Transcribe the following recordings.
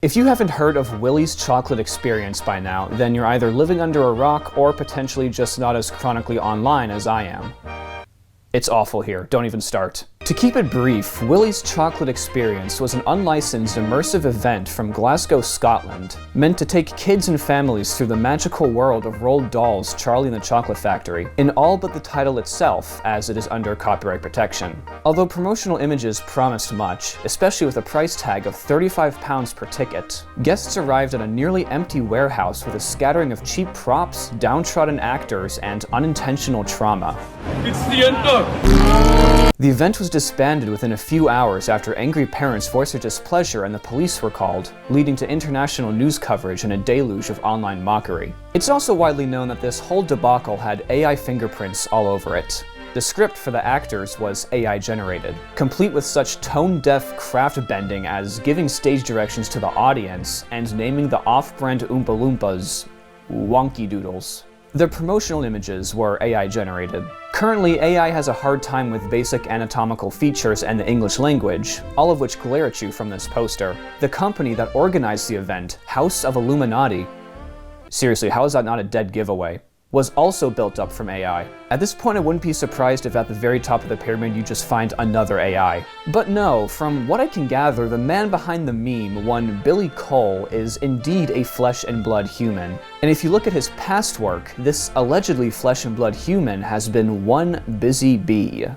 If you haven't heard of Willy's chocolate experience by now, then you're either living under a rock or potentially just not as chronically online as I am. It's awful here, don't even start. To keep it brief, Willy's chocolate experience was an unlicensed immersive event from Glasgow, Scotland, meant to take kids and families through the magical world of Roald Dahl's Charlie and the Chocolate Factory, in all but the title itself, as it is under copyright protection. Although promotional images promised much, especially with a price tag of £35 per ticket, guests arrived at a nearly empty warehouse with a scattering of cheap props, downtrodden actors, and unintentional trauma. It's the end of. The event was disbanded within a few hours after angry parents voiced their displeasure and the police were called, leading to international news coverage and a deluge of online mockery. It's also widely known that this whole debacle had AI fingerprints all over it. The script for the actors was AI generated, complete with such tone-deaf craft bending as giving stage directions to the audience and naming the off-brand Oompa Loompas Wonky Doodles. The promotional images were AI generated. Currently, AI has a hard time with basic anatomical features and the English language, all of which glare at you from this poster. The company that organized the event, House of Illuminati, seriously, how is that not a dead giveaway, was also built up from AI. At this point, I wouldn't be surprised if at the very top of the pyramid you just find another AI. But no, from what I can gather, the man behind the meme, one Billy Coull, is indeed a flesh and blood human. And if you look at his past work, this allegedly flesh and blood human has been one busy bee.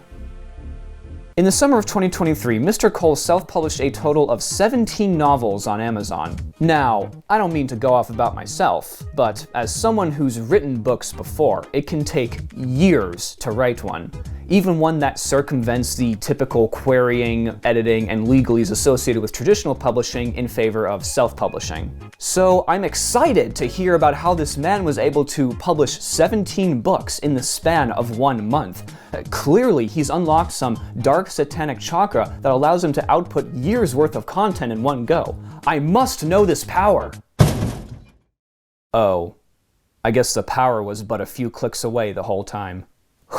In the summer of 2023, Mr. Coull self-published a total of 17 novels on Amazon. Now, I don't mean to go off about myself, but as someone who's written books before, it can take years to write one. Even one that circumvents the typical querying, editing, and legalese associated with traditional publishing in favor of self-publishing. So I'm excited to hear about how this man was able to publish 17 books in the span of 1 month. Clearly, he's unlocked some dark satanic chakra that allows him to output years worth of content in one go. I must know this power! Oh, I guess the power was but a few clicks away the whole time.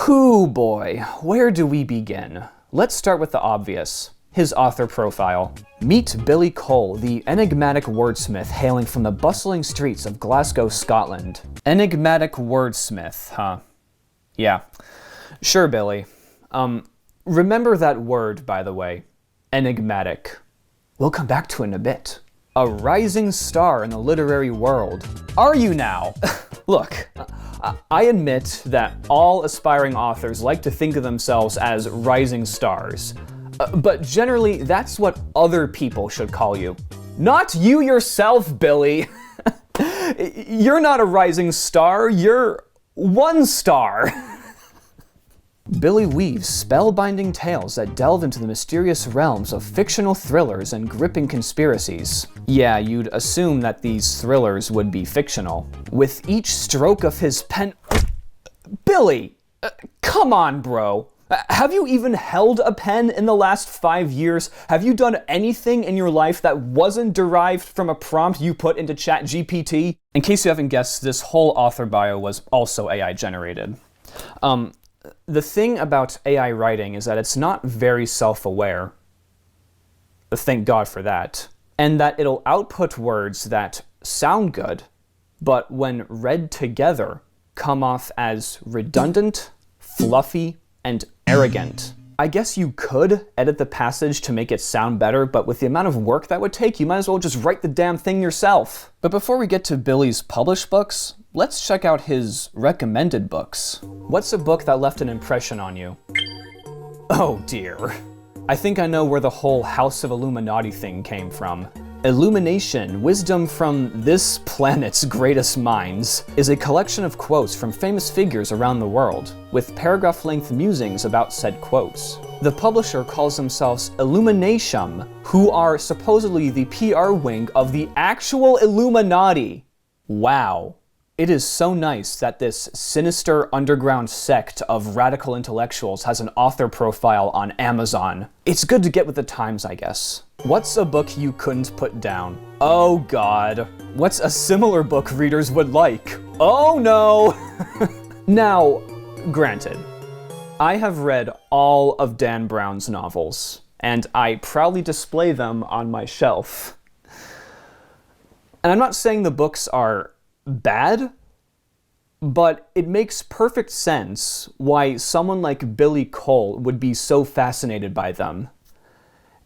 Whew boy, where do we begin? Let's start with the obvious. His author profile. Meet Billy Coull, the enigmatic wordsmith hailing from the bustling streets of Glasgow, Scotland. Enigmatic wordsmith, huh? Yeah. Sure, Billy. Remember that word, by the way. Enigmatic. We'll come back to it in a bit. A rising star in the literary world. Are you now? Look, I admit that all aspiring authors like to think of themselves as rising stars. But generally, that's what other people should call you. Not you yourself, Billy. You're not a rising star, you're one star. Billy weaves spellbinding tales that delve into the mysterious realms of fictional thrillers and gripping conspiracies. Yeah, you'd assume that these thrillers would be fictional. With each stroke of his pen... Billy! Come on, bro. Have you even held a pen in the last 5 years? Have you done anything in your life that wasn't derived from a prompt you put into ChatGPT? In case you haven't guessed, this whole author bio was also AI generated. The thing about AI writing is that it's not very self-aware. Thank God for that. And that it'll output words that sound good, but when read together, come off as redundant, fluffy, and arrogant. I guess you could edit the passage to make it sound better, but with the amount of work that would take, you might as well just write the damn thing yourself. But before we get to Billy's published books, let's check out his recommended books. What's a book that left an impression on you? Oh dear. I think I know where the whole House of Illuminati thing came from. Illumination, Wisdom from This Planet's Greatest Minds, is a collection of quotes from famous figures around the world, with paragraph-length musings about said quotes. The publisher calls themselves Illumination, who are supposedly the PR wing of the actual Illuminati. Wow. It is so nice that this sinister underground sect of radical intellectuals has an author profile on Amazon. It's good to get with the times, I guess. What's a book you couldn't put down? Oh God. What's a similar book readers would like? Oh no! Now, granted, I have read all of Dan Brown's novels, and I proudly display them on my shelf. And I'm not saying the books are bad, but it makes perfect sense why someone like Billy Coull would be so fascinated by them.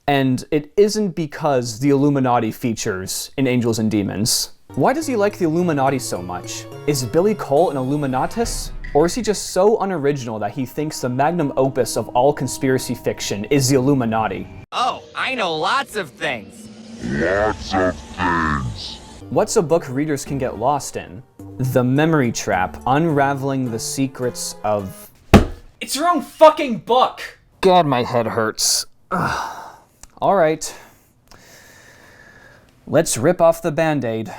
And it isn't because the Illuminati features in Angels and Demons. Why does he like the Illuminati so much? Is Billy Coull an Illuminatus? Or is he just so unoriginal that he thinks the magnum opus of all conspiracy fiction is the Illuminati? Oh, I know lots of things. Lots of things. What's a book readers can get lost in? The Memory Trap, Unraveling the Secrets of... It's your own fucking book! God, my head hurts. Alright. Let's rip off the Band-Aid.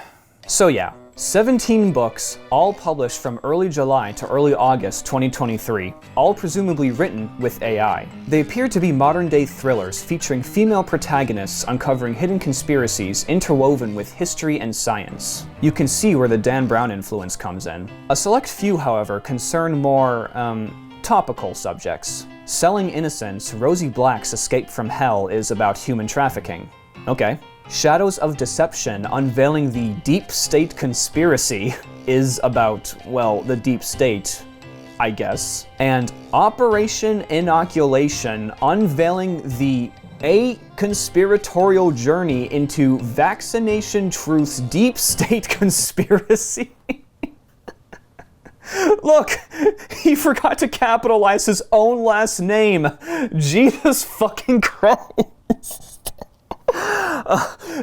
So yeah, 17 books, all published from early July to early August 2023, all presumably written with AI. They appear to be modern-day thrillers featuring female protagonists uncovering hidden conspiracies interwoven with history and science. You can see where the Dan Brown influence comes in. A select few, however, concern more, topical subjects. Selling Innocence, Rosie Black's Escape from Hell is about human trafficking. Okay. Shadows of Deception, Unveiling the Deep State Conspiracy is about, well, the deep state, I guess. And Operation Inoculation, Unveiling the conspiratorial journey into vaccination truth's deep state conspiracy. Look, he forgot to capitalize his own last name. Jesus fucking Christ.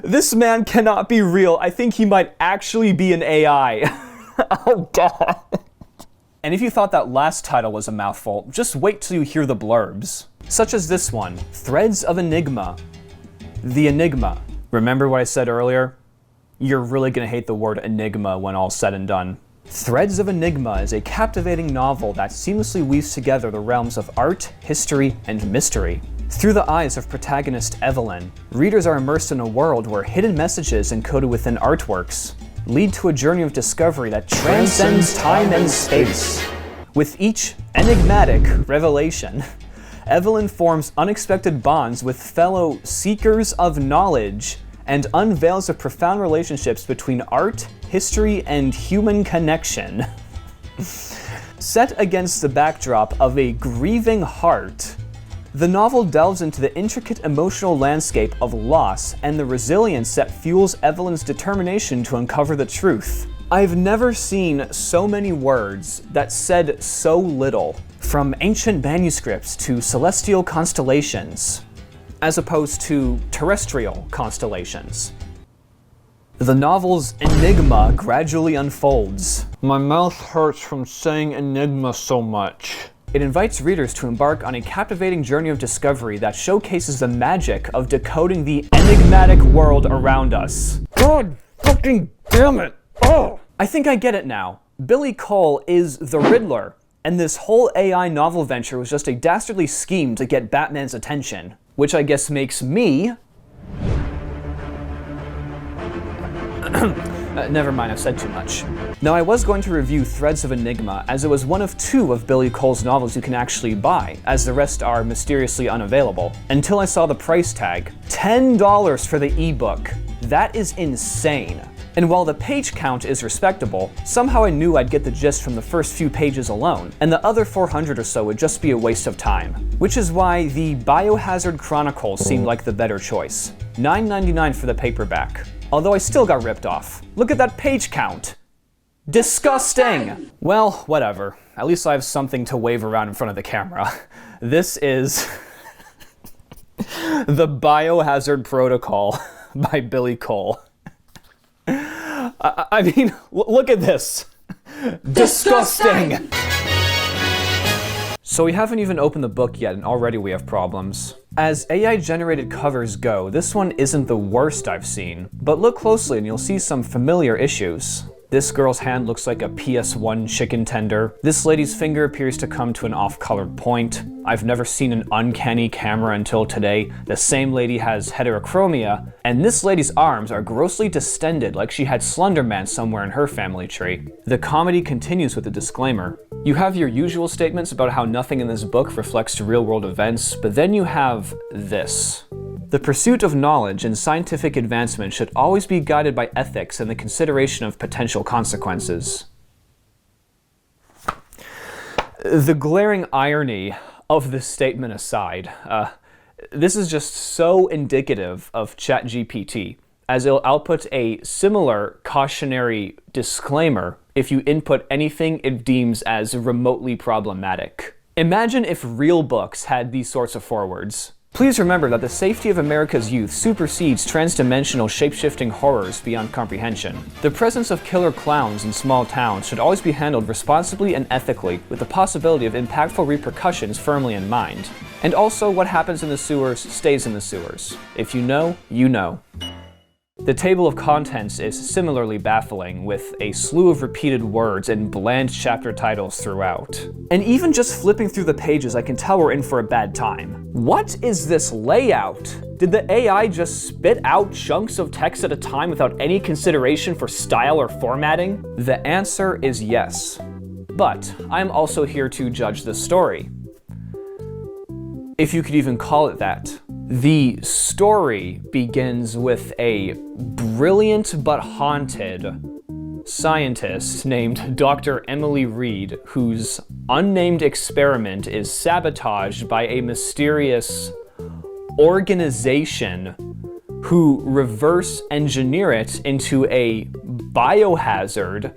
This man cannot be real. I think he might actually be an AI. Oh god. And if you thought that last title was a mouthful, just wait till you hear the blurbs. Such as this one, Threads of Enigma. The Enigma. Remember what I said earlier? You're really gonna hate the word enigma when all's said and done. Threads of Enigma is a captivating novel that seamlessly weaves together the realms of art, history, and mystery. Through the eyes of protagonist Evelyn, readers are immersed in a world where hidden messages encoded within artworks lead to a journey of discovery that transcends time and space. With each enigmatic revelation, Evelyn forms unexpected bonds with fellow seekers of knowledge and unveils the profound relationships between art, history, and human connection. Set against the backdrop of a grieving heart, the novel delves into the intricate emotional landscape of loss and the resilience that fuels Evelyn's determination to uncover the truth. I've never seen so many words that said so little, from ancient manuscripts to celestial constellations, as opposed to terrestrial constellations. The novel's enigma gradually unfolds. My mouth hurts from saying enigma so much. It invites readers to embark on a captivating journey of discovery that showcases the magic of decoding the enigmatic world around us. God fucking damn it! Oh! I think I get it now. Billy Coull is the Riddler, and this whole AI novel venture was just a dastardly scheme to get Batman's attention. Which I guess makes me... never mind, I've said too much. Now, I was going to review Threads of Enigma, as it was one of 2 of Billy Coull's novels you can actually buy, as the rest are mysteriously unavailable, until I saw the price tag. $10 for the ebook. That is insane. And while the page count is respectable, somehow I knew I'd get the gist from the first few pages alone, and the other 400 or so would just be a waste of time. Which is why the Biohazard Chronicles seemed like the better choice. $9.99 for the paperback. Although I still got ripped off. Look at that page count! Disgusting! Well, whatever. At least I have something to wave around in front of the camera. This is The Biohazard Protocol by Billy Coull. I mean, look at this. Disgusting! So we haven't even opened the book yet, and already we have problems. As AI-generated covers go, this one isn't the worst I've seen, but look closely and you'll see some familiar issues. This girl's hand looks like a PS1 chicken tender. This lady's finger appears to come to an off-colored point. I've never seen an uncanny camera until today. The same lady has heterochromia, and this lady's arms are grossly distended like she had Slender Man somewhere in her family tree. The comedy continues with a disclaimer. You have your usual statements about how nothing in this book reflects real-world events, but then you have this. The pursuit of knowledge and scientific advancement should always be guided by ethics and the consideration of potential consequences. The glaring irony of this statement aside, this is just so indicative of ChatGPT, as it'll output a similar cautionary disclaimer if you input anything it deems as remotely problematic. Imagine if real books had these sorts of forewords. Please remember that the safety of America's youth supersedes transdimensional shape-shifting horrors beyond comprehension. The presence of killer clowns in small towns should always be handled responsibly and ethically, with the possibility of impactful repercussions firmly in mind. And also, what happens in the sewers stays in the sewers. If you know, you know. The table of contents is similarly baffling, with a slew of repeated words and bland chapter titles throughout. And even just flipping through the pages, I can tell we're in for a bad time. What is this layout? Did the AI just spit out chunks of text at a time without any consideration for style or formatting? The answer is yes. But I'm also here to judge the story, if you could even call it that. The story begins with a brilliant but haunted scientist named Dr. Emily Reed, whose unnamed experiment is sabotaged by a mysterious organization who reverse engineer it into a biohazard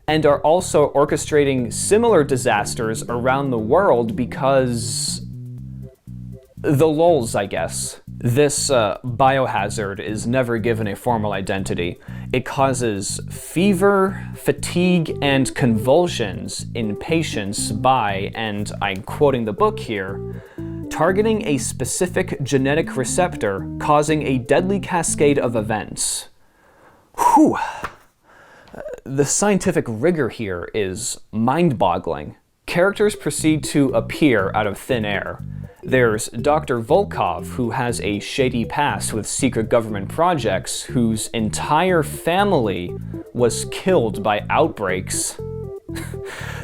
and are also orchestrating similar disasters around the world because the lulz, I guess. This biohazard is never given a formal identity. It causes fever, fatigue, and convulsions in patients by, and I'm quoting the book here, targeting a specific genetic receptor, causing a deadly cascade of events. Whew. The scientific rigor here is mind-boggling. Characters proceed to appear out of thin air. There's Dr. Volkov, who has a shady past with secret government projects, whose entire family was killed by outbreaks.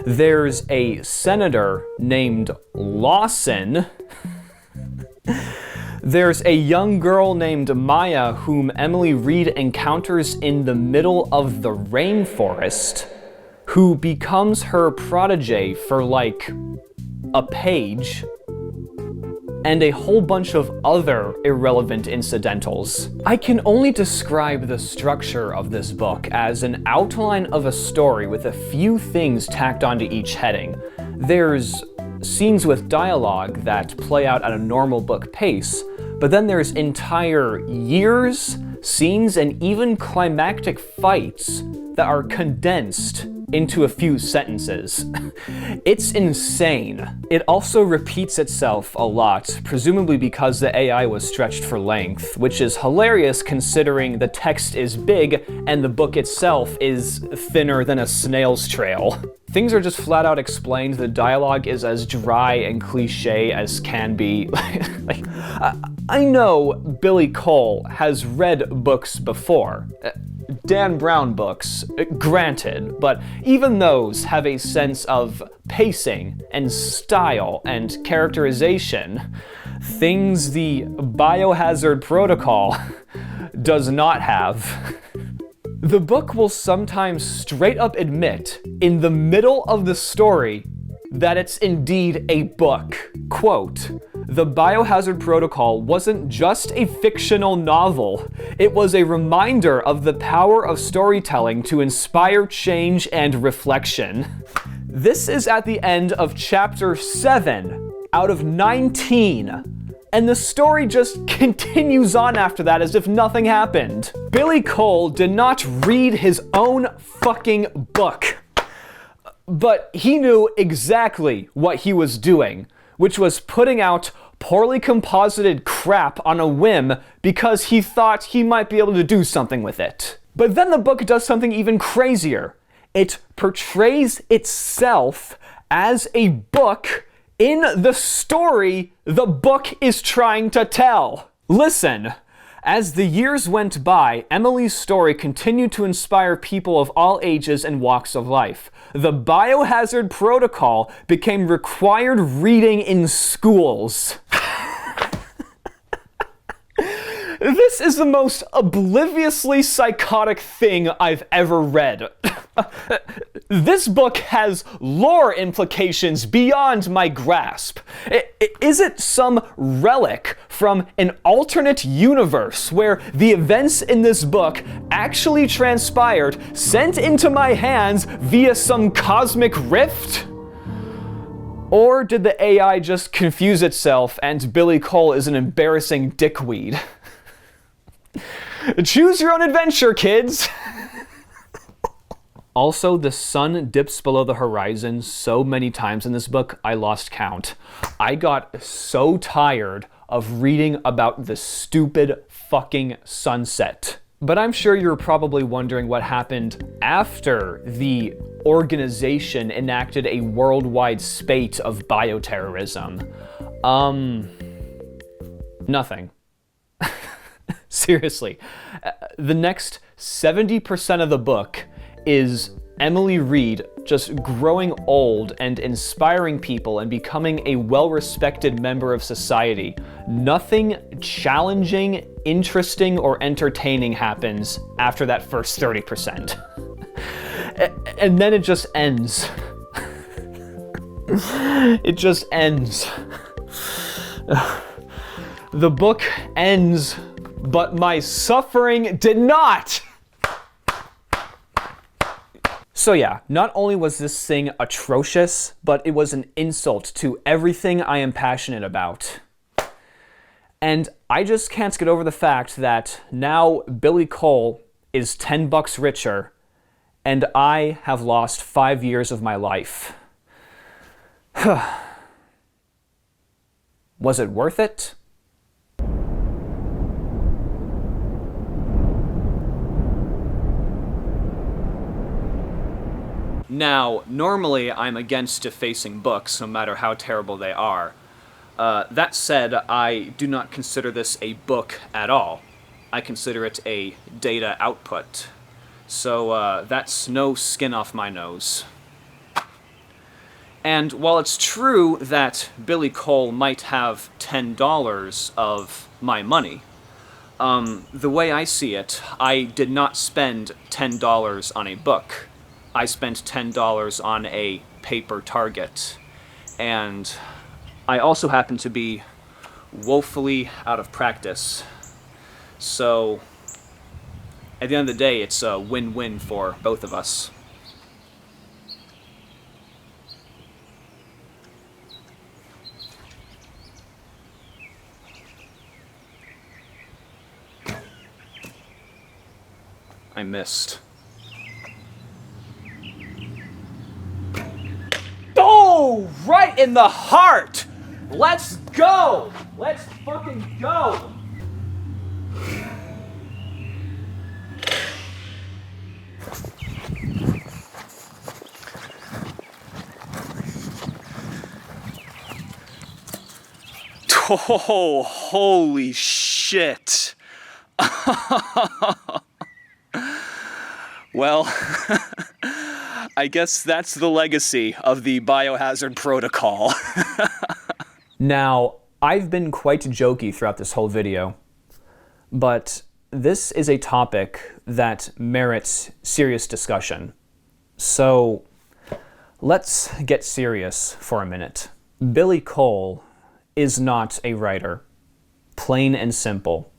There's a senator named Lawson. There's a young girl named Maya, whom Emily Reed encounters in the middle of the rainforest, who becomes her protege for like a page, and a whole bunch of other irrelevant incidentals. I can only describe the structure of this book as an outline of a story with a few things tacked onto each heading. There's scenes with dialogue that play out at a normal book pace, but then there's entire years, scenes, and even climactic fights that are condensed into a few sentences. It's insane. It also repeats itself a lot, presumably because the AI was stretched for length, which is hilarious considering the text is big and the book itself is thinner than a snail's trail. Things are just flat out explained. The dialogue is as dry and cliche as can be. I know Billy Coull has read books before. Dan Brown books, granted, but even those have a sense of pacing and style and characterization, things the Biohazard Protocol does not have. The book will sometimes straight up admit, in the middle of the story, that it's indeed a book. Quote, "The Biohazard Protocol wasn't just a fictional novel. It was a reminder of the power of storytelling to inspire change and reflection." This is at the end of chapter 7 out of 19. And the story just continues on after that as if nothing happened. Billy Coull did not read his own fucking book. But he knew exactly what he was doing, which was putting out poorly composited crap on a whim because he thought he might be able to do something with it. But then the book does something even crazier. It portrays itself as a book in the story the book is trying to tell. Listen. As the years went by, Emily's story continued to inspire people of all ages and walks of life. The Biohazard Protocol became required reading in schools. This is the most obliviously psychotic thing I've ever read. This book has lore implications beyond my grasp. Is it some relic from an alternate universe where the events in this book actually transpired, sent into my hands via some cosmic rift? Or did the AI just confuse itself and Billy Coull is an embarrassing dickweed? Choose your own adventure, kids! Also, the sun dips below the horizon so many times in this book, I lost count. I got so tired of reading about the stupid fucking sunset. But I'm sure you're probably wondering what happened after the organization enacted a worldwide spate of bioterrorism. Nothing. Seriously. The next 70% of the book is Emily Reed just growing old and inspiring people and becoming a well-respected member of society. Nothing challenging, interesting, or entertaining happens after that first 30%. And then it just ends. It just ends. The book ends, but my suffering did not! So yeah, not only was this thing atrocious, but it was an insult to everything I am passionate about. And I just can't get over the fact that now Billy Coull is $10 richer, and I have lost 5 years of my life. Was it worth it? Now, normally I'm against defacing books, no matter how terrible they are. That said, I do not consider this a book at all. I consider it a data output. So that's no skin off my nose. And while it's true that Billy Coull might have $10 of my money, the way I see it, I did not spend $10 on a book. I spent $10 on a paper target. And I also happen to be woefully out of practice. So at the end of the day, it's a win-win for both of us. I missed. Oh, right in the heart! Let's go! Let's fucking go! Oh, holy shit. Well, I guess that's the legacy of the biohazard protocol. Now, I've been quite jokey throughout this whole video, but this is a topic that merits serious discussion. So, let's get serious for a minute. Billy Coull is not a writer. Plain and simple.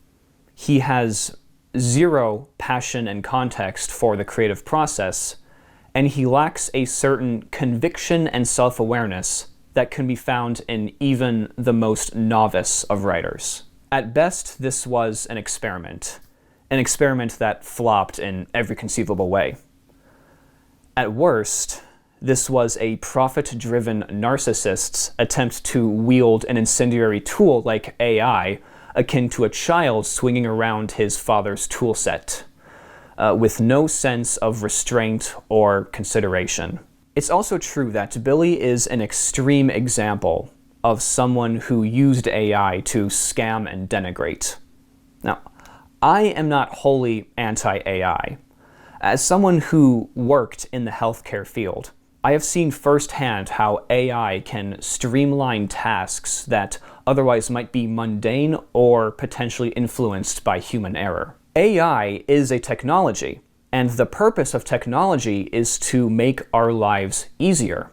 He has zero passion and context for the creative process, and he lacks a certain conviction and self-awareness that can be found in even the most novice of writers. At best, this was an experiment that flopped in every conceivable way. At worst, this was a profit-driven narcissist's attempt to wield an incendiary tool like AI, akin to a child swinging around his father's tool set, with no sense of restraint or consideration. It's also true that Billy is an extreme example of someone who used AI to scam and denigrate. Now, I am not wholly anti-AI. As someone who worked in the healthcare field, I have seen firsthand how AI can streamline tasks that otherwise might be mundane or potentially influenced by human error. AI is a technology, and the purpose of technology is to make our lives easier.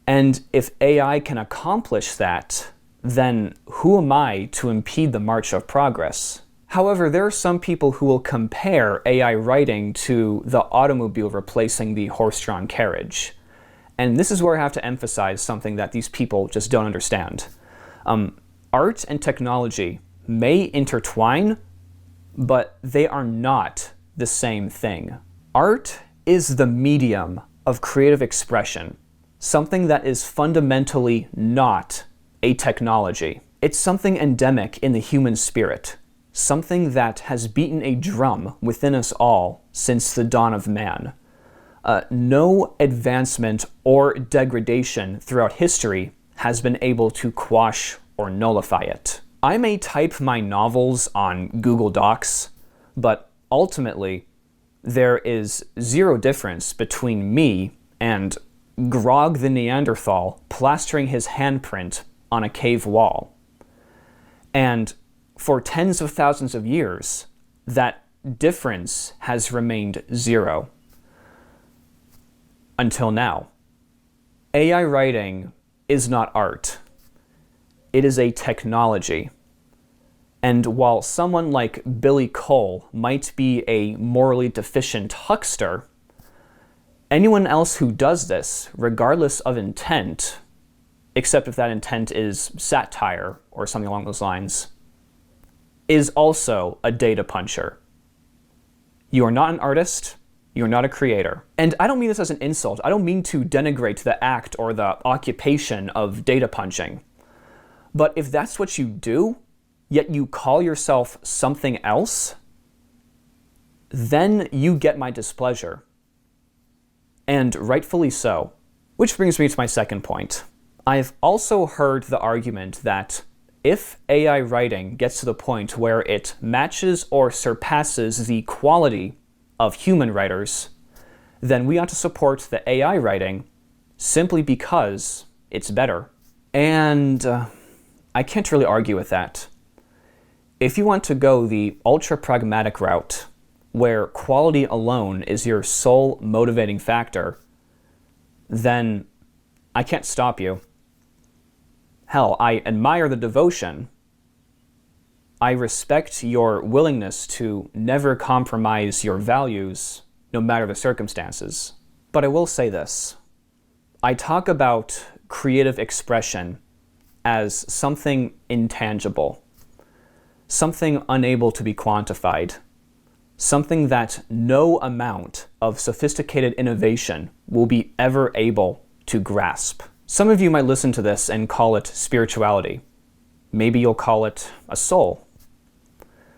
And if AI can accomplish that, then who am I to impede the march of progress? However, there are some people who will compare AI writing to the automobile replacing the horse-drawn carriage. And this is where I have to emphasize something that these people just don't understand. Art and technology may intertwine, but they are not the same thing. Art is the medium of creative expression, something that is fundamentally not a technology. It's something endemic in the human spirit, something that has beaten a drum within us all since the dawn of man. No advancement or degradation throughout history has been able to quash or nullify it. I may type my novels on Google Docs, but ultimately, there is zero difference between me and Grog the Neanderthal plastering his handprint on a cave wall. And for tens of thousands of years, that difference has remained zero. Until now. AI writing is not art. It is a technology. And while someone like Billy Coull might be a morally deficient huckster, anyone else who does this, regardless of intent, except if that intent is satire or something along those lines, is also a data puncher. You are not an artist. You're not a creator. And I don't mean this as an insult. I don't mean to denigrate the act or the occupation of data punching. But if that's what you do, yet you call yourself something else, then you get my displeasure. And rightfully so. Which brings me to my second point. I've also heard the argument that if AI writing gets to the point where it matches or surpasses the quality of human writers, then we ought to support the AI writing simply because it's better. And I can't really argue with that. If you want to go the ultra-pragmatic route, where quality alone is your sole motivating factor, then I can't stop you. Hell, I admire the devotion. I respect your willingness to never compromise your values, no matter the circumstances. But I will say this. I talk about creative expression as something intangible, something unable to be quantified, something that no amount of sophisticated innovation will be ever able to grasp. Some of you might listen to this and call it spirituality. Maybe you'll call it a soul.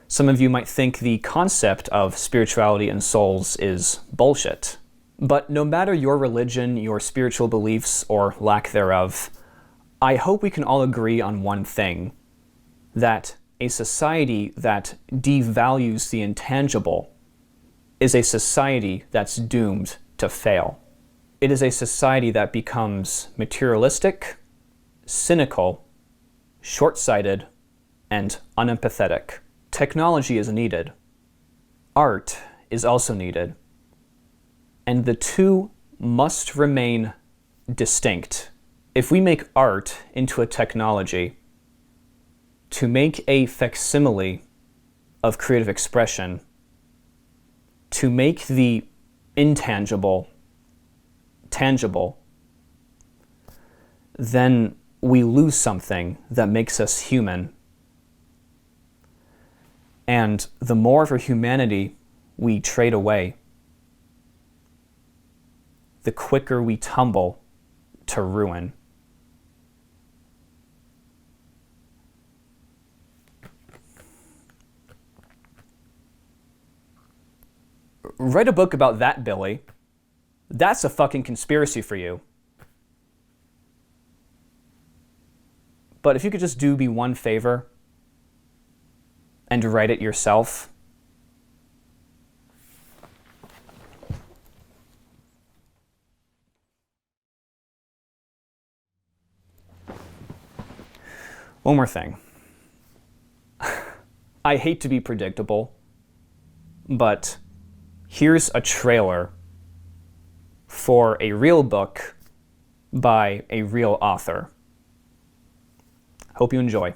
Some of you might think the concept of spirituality and souls is bullshit. But no matter your religion, your spiritual beliefs, or lack thereof, I hope we can all agree on one thing, that a society that devalues the intangible is a society that's doomed to fail. It is a society that becomes materialistic, cynical, short-sighted, and unempathetic. Technology is needed. Art is also needed. And the two must remain distinct. If we make art into a technology, to make a facsimile of creative expression, to make the intangible tangible, then we lose something that makes us human. And the more of our humanity we trade away, the quicker we tumble to ruin. Write a book about that, Billy. That's a fucking conspiracy for you. But if you could just do me one favor and write it yourself. One more thing. I hate to be predictable, but here's a trailer for a real book by a real author. Hope you enjoy.